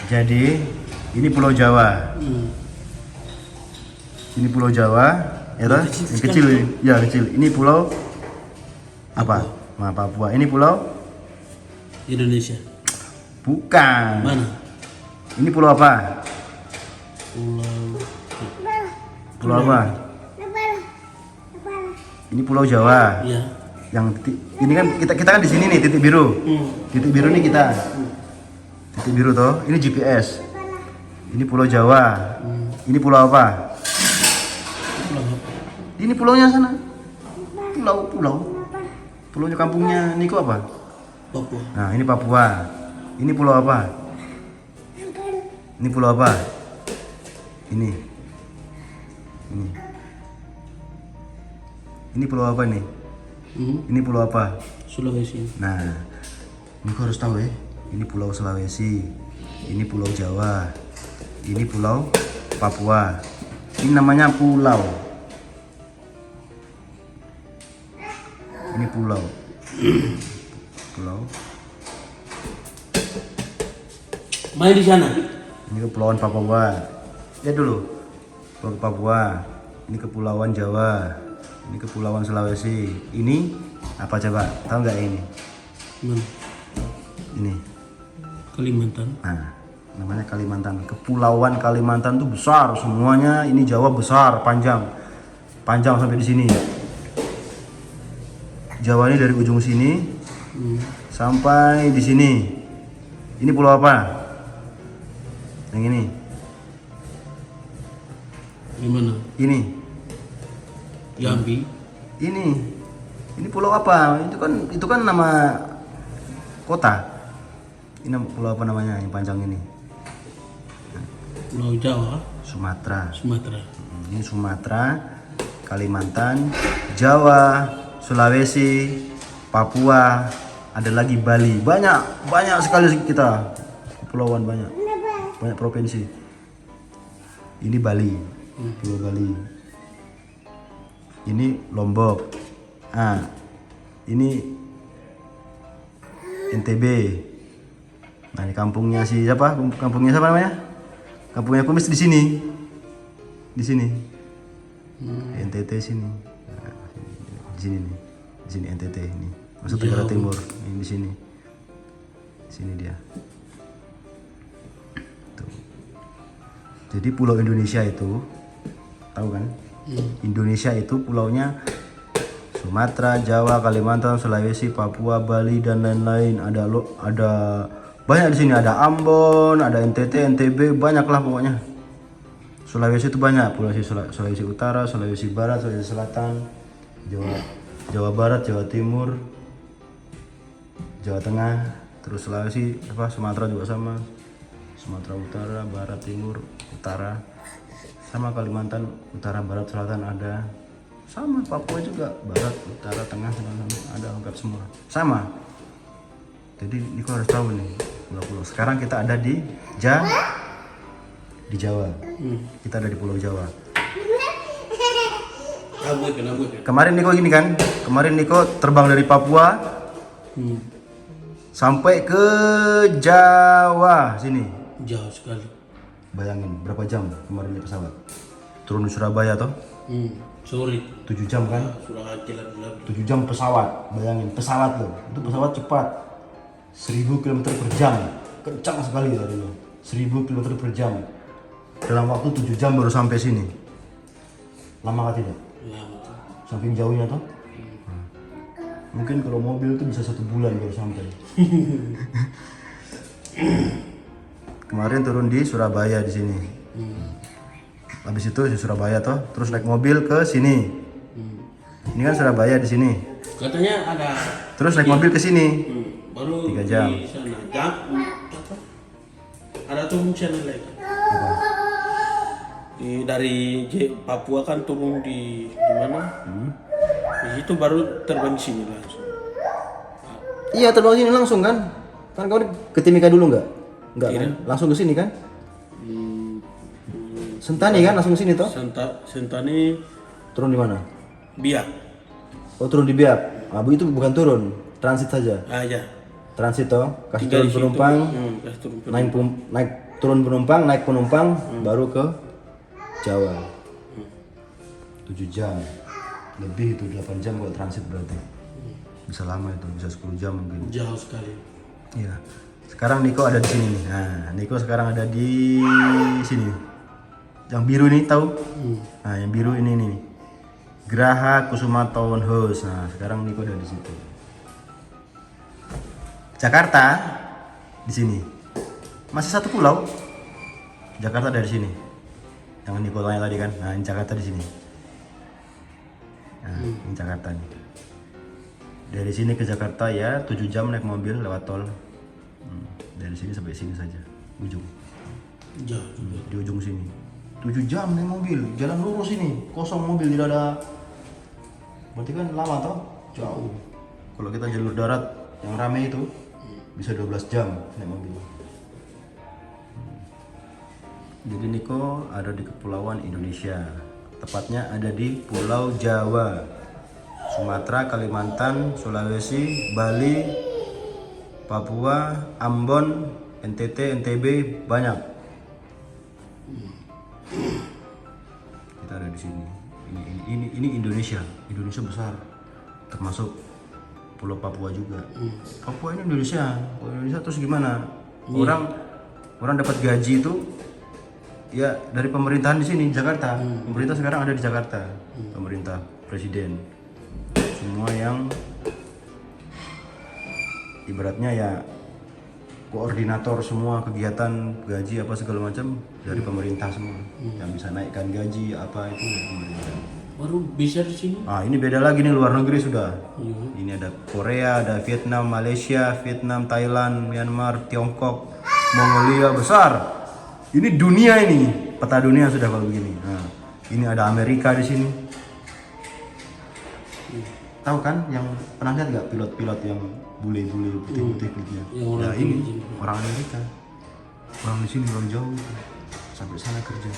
Jadi ini Pulau Jawa. Ini Pulau Jawa, ya toh? Yang kecil ini. Ya kecil. Ini pulau apa? Nah, Papua. Ini pulau Indonesia. bukan. Mana? Ini pulau apa? Pulau. Pulau apa? Ini Pulau Jawa. Iya. Yang ini kan kita kan di sini nih, titik biru. Titik biru nih kita. Titik biru toh. Ini GPS. Ini Pulau Jawa. Ini pulau apa? Pulau apa? Ini pulaunya sana. Pulau. Pulaunya kampungnya Niko apa? Papua. Nah, ini Papua. Ini pulau apa? Ini pulau apa? Ini. Ini pulau apa nih? Ini pulau apa? Sulawesi. Nah, ini kau harus tahu ya. Ini Pulau Sulawesi. Ini Pulau Jawa. Ini Pulau Papua. Ini namanya pulau. Ini pulau. Pulau. Main di sana. Ini kepulauan Papua. Lihat dulu. Pulau Papua. Ini kepulauan Jawa. Ini kepulauan Sulawesi. Ini apa coba? Tahu nggak ini? Mana? Ini. Kalimantan. Nah, namanya Kalimantan. Kepulauan Kalimantan tuh besar semuanya. Ini Jawa besar, panjang. Panjang sampai di sini. Jawa ini dari ujung sini sampai di sini. Ini pulau apa? Yang ini. Di mana? Ini. Jambi. Ini. Ini pulau apa? Itu kan nama kota. Ini pulau apa namanya yang panjang ini? Pulau Jawa. Sumatera. Sumatera. Ini Sumatera, Kalimantan, Jawa, Sulawesi, Papua, ada lagi Bali. Banyak sekali kita. Kepulauan banyak. Banyak provinsi. Ini Bali. Pulau Bali. Ini Lombok. Ah, ini NTB. Nah, ini kampungnya siapa? Kampungnya siapa namanya? Kampungnya Kumis di sini. Di sini. NTT sini. Nah, di sini nih. Di sini NTT ini. Nusa Tenggara Timur. Ini di sini. Di sini dia. Tuh. Jadi pulau Indonesia itu tahu kan? Indonesia itu pulaunya Sumatera, Jawa, Kalimantan, Sulawesi, Papua, Bali dan lain-lain. Ada banyak di sini. Ada Ambon, ada NTT, NTB, banyaklah pokoknya. Sulawesi itu banyak. Sulawesi Utara, Sulawesi Barat, Sulawesi Selatan, Jawa Barat, Jawa Timur, Jawa Tengah, terus Sulawesi Sumatera juga sama. Sumatera Utara, Barat, Timur, Utara. Sama Kalimantan Utara, Barat, Selatan ada. Sama Papua juga, Barat, Utara, Tengah, sama ada lengkap semua. Sama. Jadi ini kau harus tahu nih pulau-pulau. Sekarang kita ada di Jawa. Kita ada di Pulau Jawa. Rambut. Kemarin Niko gini kan? Kemarin Niko terbang dari Papua sampai ke Jawa sini. Jauh sekali. Bayangin berapa jam kemarin naik pesawat? Turun di Surabaya toh? Sorry. 7 jam kan? Sudah jalan 7 jam pesawat. Bayangin pesawat loh. Itu pesawat cepat. 1000 km per jam. Kencang sekali tadi loh. 1000 km per jam. Dalam waktu 7 jam baru sampai sini. Lama kah tidak? lama. Saking jauhnya toh? Mungkin kalau mobil itu bisa 1 bulan baru sampai. Kemarin turun di Surabaya di sini. Habis itu di Surabaya toh, terus naik mobil ke sini. Ini kan Surabaya di sini. Katanya ada. Terus naik mobil ke sini. Baru 3 jam. di sana. Apa? Ada turun channel lagi. Dari Papua kan turun di mana? Di situ baru terbang sini langsung. Iya, terbang sini langsung kan? Kan kau ke Timika dulu nggak? Nggak kan? Langsung ke sini kan? Sentani kan langsung ke sini toh? Sentani Turun di mana? Biak. Oh, turun di Biak. Ah, itu bukan turun, transit saja. Aja. Transit toh, kasih Tinggal turun di situ. penumpang, Kasih turun penumpang. naik turun penumpang, naik penumpang, baru ke Jawa. 7 jam. Lebih itu 8 jam kalau transit berarti. Bisa lama itu, bisa 10 jam mungkin. Jauh sekali. Iya. Sekarang Niko ada di sini nih. Nah, Niko sekarang ada di sini. Yang biru ini tahu? Nah, yang biru ini nih. Geraha Kusuma Townhouse. Nah, sekarang Niko ada di situ. Jakarta di sini. Masih satu pulau. Jakarta dari sini. Yang Niko tanya tadi kan. Nah, ini Jakarta di sini. Nah, ini Jakarta nih. Dari sini ke Jakarta ya 7 jam naik mobil lewat tol. Dari sini sampai sini saja, ujung. Jauh juga. Di ujung sini. 7 jam naik mobil, jalan lurus ini, kosong mobil, tidak ada. Berarti kan lama toh? Jauh. Kalau kita jalur darat yang rame itu bisa 12 jam naik mobil. Jadi Niko ada di kepulauan Indonesia. Tepatnya ada di Pulau Jawa, Sumatera, Kalimantan, Sulawesi, Bali, Papua, Ambon, NTT, NTB, banyak. Kita ada di sini. Ini Indonesia. Indonesia besar. Termasuk Pulau Papua juga. Papua ini Indonesia. Kalau Indonesia terus gimana? Orang dapat gaji itu ya dari pemerintahan di sini Jakarta. Pemerintah sekarang ada di Jakarta. Pemerintah, presiden. Semua yang ibaratnya ya koordinator semua kegiatan gaji apa segala macam dari pemerintah semua. Yang bisa naikkan gaji apa itu dari pemerintah. Baru bisa di sini. Ini beda lagi nih, luar negeri sudah. Iya. Ini ada Korea, ada Vietnam, Malaysia, Vietnam, Thailand, Myanmar, Tiongkok, Mongolia, besar. Ini dunia ini, peta dunia sudah kalau begini. Nah, ini ada Amerika di sini. Tahu kan yang pernah lihat nggak pilot-pilot yang bule-bule putih-putih kulitnya? Yang orang Ya ini di sini. orang Amerika, orang di sini, orang jauh sampai sana kerja.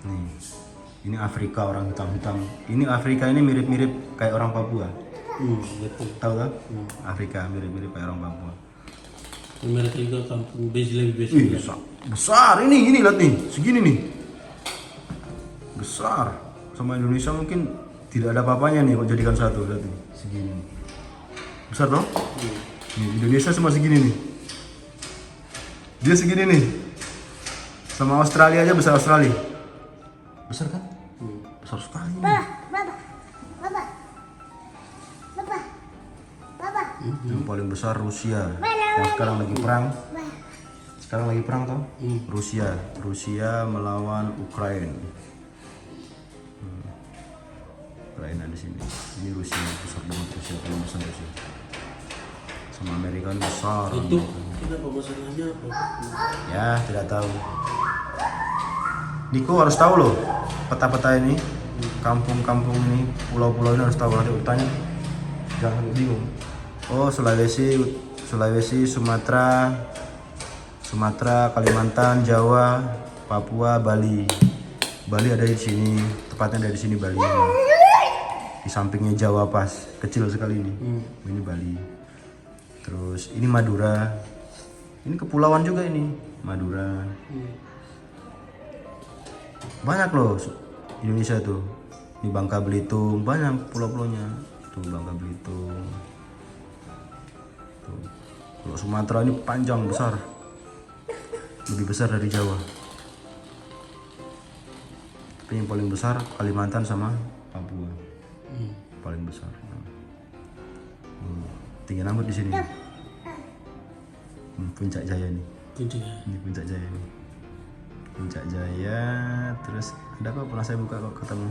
Nih, ini Afrika, orang hitam-hitam. Ini Afrika ini mirip-mirip kayak orang Papua. Betul. Tahu kan? Afrika mirip-mirip kayak orang Papua. Mereka juga kampung base lebih base. Ih, besar ini lihat nih, segini nih. Besar. Sama Indonesia mungkin tidak ada apa-apanya nih kalau jadikan satu, lihat nih, segini. Besar toh? Nih, Indonesia cuma segini nih. Dia segini nih. Sama Australia aja besar Australia. Besar kan? Besar sekali. Yang paling besar Rusia. Yang sekarang lagi perang. Sekarang lagi perang toh? Rusia melawan Ukraina. Ukraina di sini. Ini Rusia besar banget, Rusia paling besar Rusia. Sama Amerika ini besar. Itu kenapa masalahnya apa? Ya tidak tahu. Niko harus tahu loh peta-peta ini, kampung-kampung ini, pulau-pulau ini harus tahu. Nanti bertanya, jangan bingung. Oh Sulawesi, Sumatera, Kalimantan, Jawa, Papua, Bali. Bali ada di sini, tepatnya dari sini Bali. Di sampingnya Jawa pas, kecil sekali ini. Ini Bali. Terus ini Madura. Ini kepulauan juga ini, Madura. Banyak loh Indonesia tuh. Ini Bangka Belitung, banyak pulau-pulaunya. Tuh Bangka Belitung. Tuh. Kalau Sumatera ini panjang besar. Lebih besar dari Jawa. Tapi yang paling besar Kalimantan sama Papua. Paling besar. Tinggi rambut di sini. Puncak Jaya nih. Ini Puncak Jaya nih. Puncak Jaya, terus ada apa pernah saya buka kok ketemu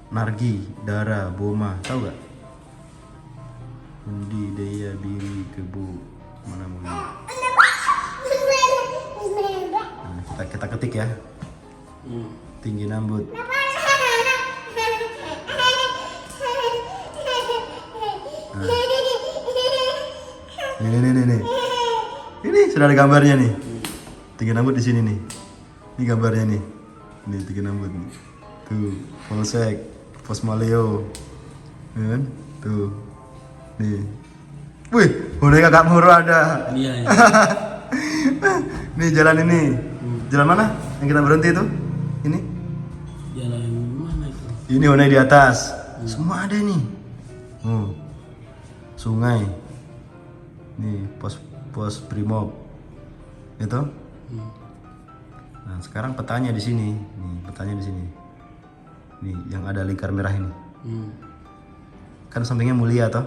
Nargi, Dara, Boma, tahu gak? Undi, Daya, Biri, Kebu, mana mungkin? Nah, kita ketik ya. Tinggi rambut. Nih. Ini sudah ada gambarnya nih. Tinggi rambut di sini nih. Ini gambarnya nih. Ini tinggi rambut nih. Tuh, Polsek, Pos Maleo. Ya kan? Tuh. Nih. Wih, boneka Kakak Moro ada. Iya, iya. Nih jalan ini. Jalan mana? Yang kita berhenti itu? Ini? Jalan mana itu? Ini Honai di atas. Semua ada nih. Sungai. Nih pos Brimob. Itu? Nah, sekarang petanya di sini. Nih, petanya di sini. Nih, yang ada lingkar merah ini. Kan sampingnya Mulia toh?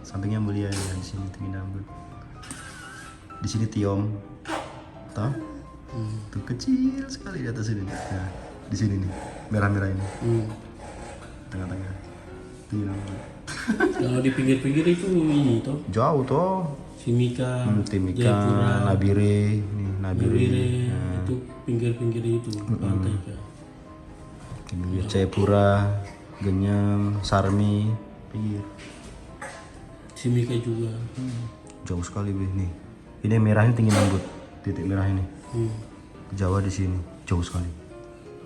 Sampingnya Mulia ya, di sini Tinggi Nambut. Di sini Tiom. Toh? Tuh kecil sekali di atas ini. Nah, di sini nih, merah-merah ini. Tengah-tengah. Tinggi Nambut. Kalau di pinggir-pinggir itu ini toh. Jauh toh. Timika, Timika, Jayapura, Nabire, nih Nabire. itu pinggir-pinggir itu pantai kan. Pinggir Jayapura, Genyem, Sarmi, pinggir. Timika juga. Jauh sekali weh nih. Ini merah ini Tinggi Nambut. Titik merah ini. Jawa di sini, jauh sekali.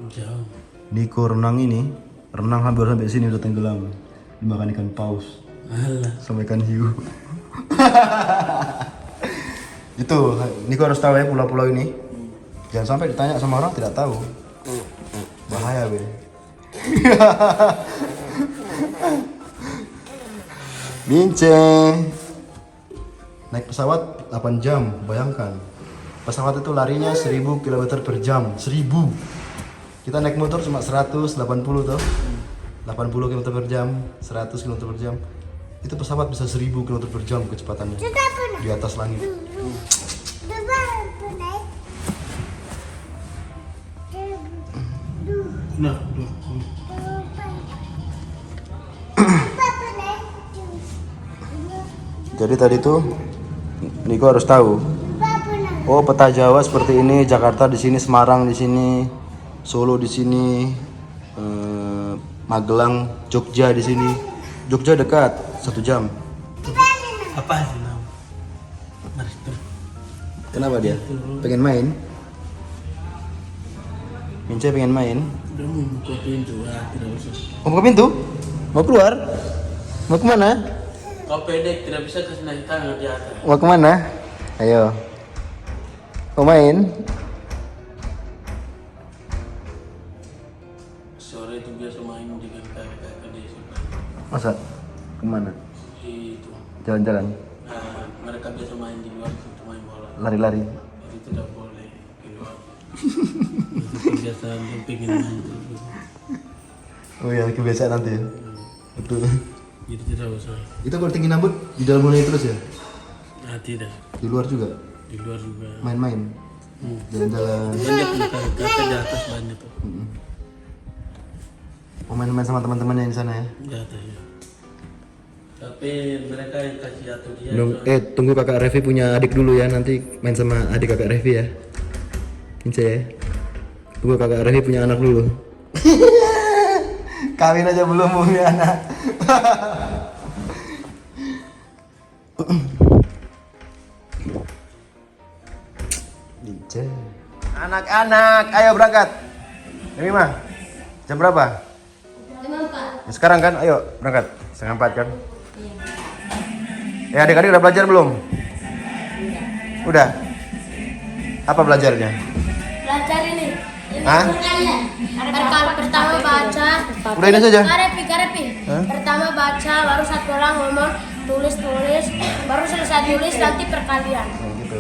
Jauh. Niko renang ini, renang hampir sampai sini udah tenggelam. Dimakan ikan paus Alah. sama ikan hiu. Itu, Niko harus tahu ya pulau-pulau ini. Jangan sampai ditanya sama orang tidak tahu. Bahaya weh. Mince. Naik pesawat 8 jam, bayangkan. Pesawat itu larinya 1000 km per jam, 1000. Kita naik motor cuma 180 tuh. 80 km per jam, 100 km per jam. Itu pesawat bisa 1000 km per jam kecepatannya di atas langit. Nah, Jadi tadi tuh Niko harus tahu. Oh, peta Jawa seperti ini, Jakarta di sini, Semarang di sini, Solo di sini, Magelang, Jogja di sini. Jogja dekat, 1 jam. apa sih nama? Mari tuh. Kenapa dia? Pengen main? Mince pengen main? Udah mau buka pintu, tidak usah. Mau buka pintu? Mau keluar? Mau kemana? Kau pendek tidak bisa kasih naik tangan di atas. Mau kemana? Ayo. Mau main? Sore itu biasa main dengan kakak-kakak di situ. Masa? Kemana? Itu. Jalan-jalan? Nah, mereka biasa main di luar untuk main bola. Lari-lari? Jadi tidak boleh keluar. Itu kebiasaan yang pengen main itu. Oh iya, kebiasaan nanti ya? Betul. Jadi tidak usah. Itu kalau Tinggi Nambut di dalam Honai terus ya? Nah, tidak. Di luar juga? Di luar juga. Main-main? Jalan-jalan? Banyak kakak di atas banyak tuh. Mau main-main sama teman-temannya di sana ya? Di atas ya. Tapi mereka yang kasih jatuh dia. Tunggu kakak Revi punya adik dulu ya, nanti main sama adik kakak Revi ya. Ince ya. Tunggu kakak Revi punya anak dulu. Kawin aja belum punya anak. Ince. Anak-anak, ayo berangkat. Ini mah. Jam berapa? 5.4. Ya, sekarang kan, ayo berangkat. 3:30 kan? Ya adik-adik udah belajar belum? Udah. Apa belajarnya? Belajar ini. Hah? Pertama baca. Udah ini saja. Karepi. Pertama baca, baru satu orang ngomong, tulis, baru selesai tulis nanti perkalian. Oh, gitu.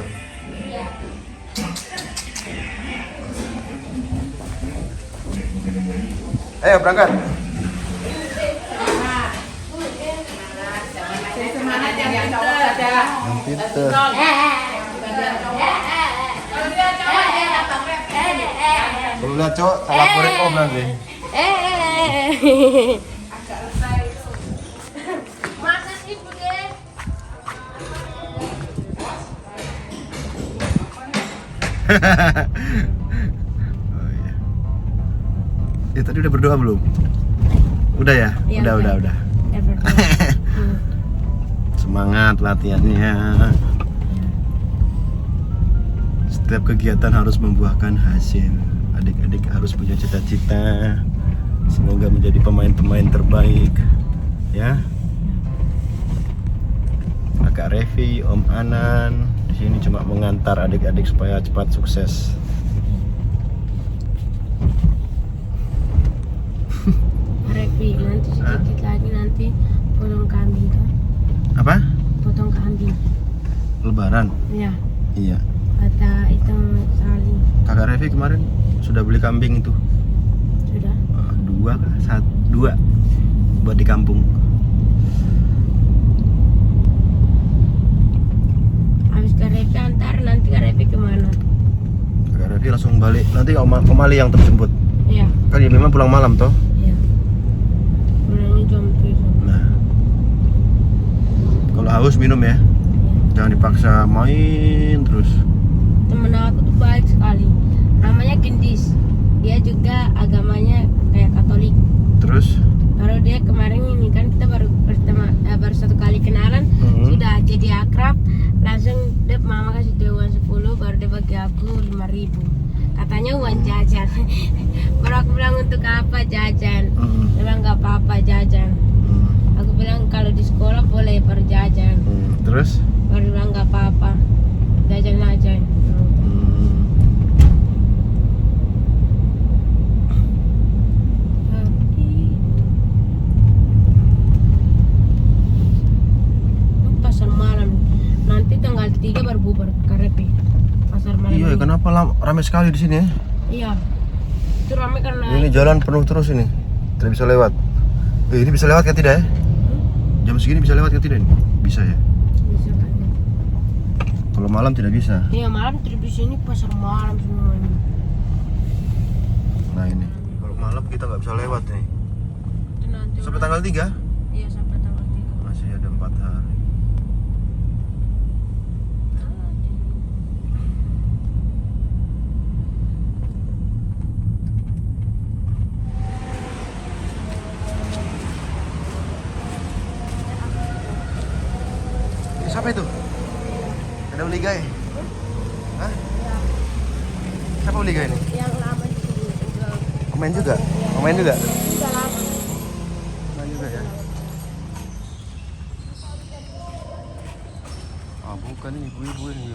Ayo berangkat. Yang pinter. Kalau lihat cowok salah korek om nanti. Masa sih Bude? Oh, iya. Ya tadi udah berdoa belum? Udah ya? Iya, Udah. Semangat latihannya. Setiap kegiatan harus membuahkan hasil. Adik-adik harus punya cita-cita. Semoga menjadi pemain-pemain terbaik. Ya. Kakak Revi, Om Anan. Di sini cuma mengantar adik-adik supaya cepat sukses. Revi, nanti sedikit lagi nanti potong kambing kan? Apa? Potong kambing. Lebaran? Ya, Iya. kata itu saling Kakak Revi kemarin sudah beli kambing itu. sudah. Dua kah? Dua buat di kampung. Habis ke Revi antar, nanti ke Revi kemana? Kakak Revi langsung balik. Nanti Om Ali yang terjemput. Iya, Kan dia memang pulang malam toh. iya. Pulangnya jam 7. Nah, kalau haus minum ya. Iya. Jangan dipaksa main terus. Temen aku tuh baik sekali. Namanya Gendis. Dia juga agamanya kayak Katolik. Terus? Baru dia kemarin ini kan kita baru baru satu kali kenalan, sudah jadi akrab. Langsung dia mama kasih dia uang 10, baru dia bagi aku 5.000. Katanya uang jajan. Baru aku bilang untuk apa jajan? Dia bilang nggak apa-apa jajan. Aku bilang kalau di sekolah boleh baru jajan. Terus? Baru bilang nggak apa-apa, jajan aja. Pasar malam nanti tanggal 3 baru bubar Karepi. Pasar malam. Iya, kenapa ramai sekali di sini ya? Iya. Itu ramai karena Ini jalan penuh terus ini. Tidak bisa lewat. Ini bisa lewat kan tidak ya? Jam segini bisa lewat kan tidak ini? Bisa ya? bisa kan. Kalau malam tidak bisa. Iya, malam terus di sini pasar malam semuanya. Nah ini. Kalau malam kita nggak bisa lewat nih. Itu nanti Sampai tanggal 3? Iya, sampai tanggal 3. Masih ada 4 hari. Siapa itu? Ada Uliga ya? Hah? Siapa Uliga ini? Yang lama di sini jual. Pemain juga? Pemain juga? Sudah lama. Pemain juga ya? Ah bukan ini, ibu-ibu ini.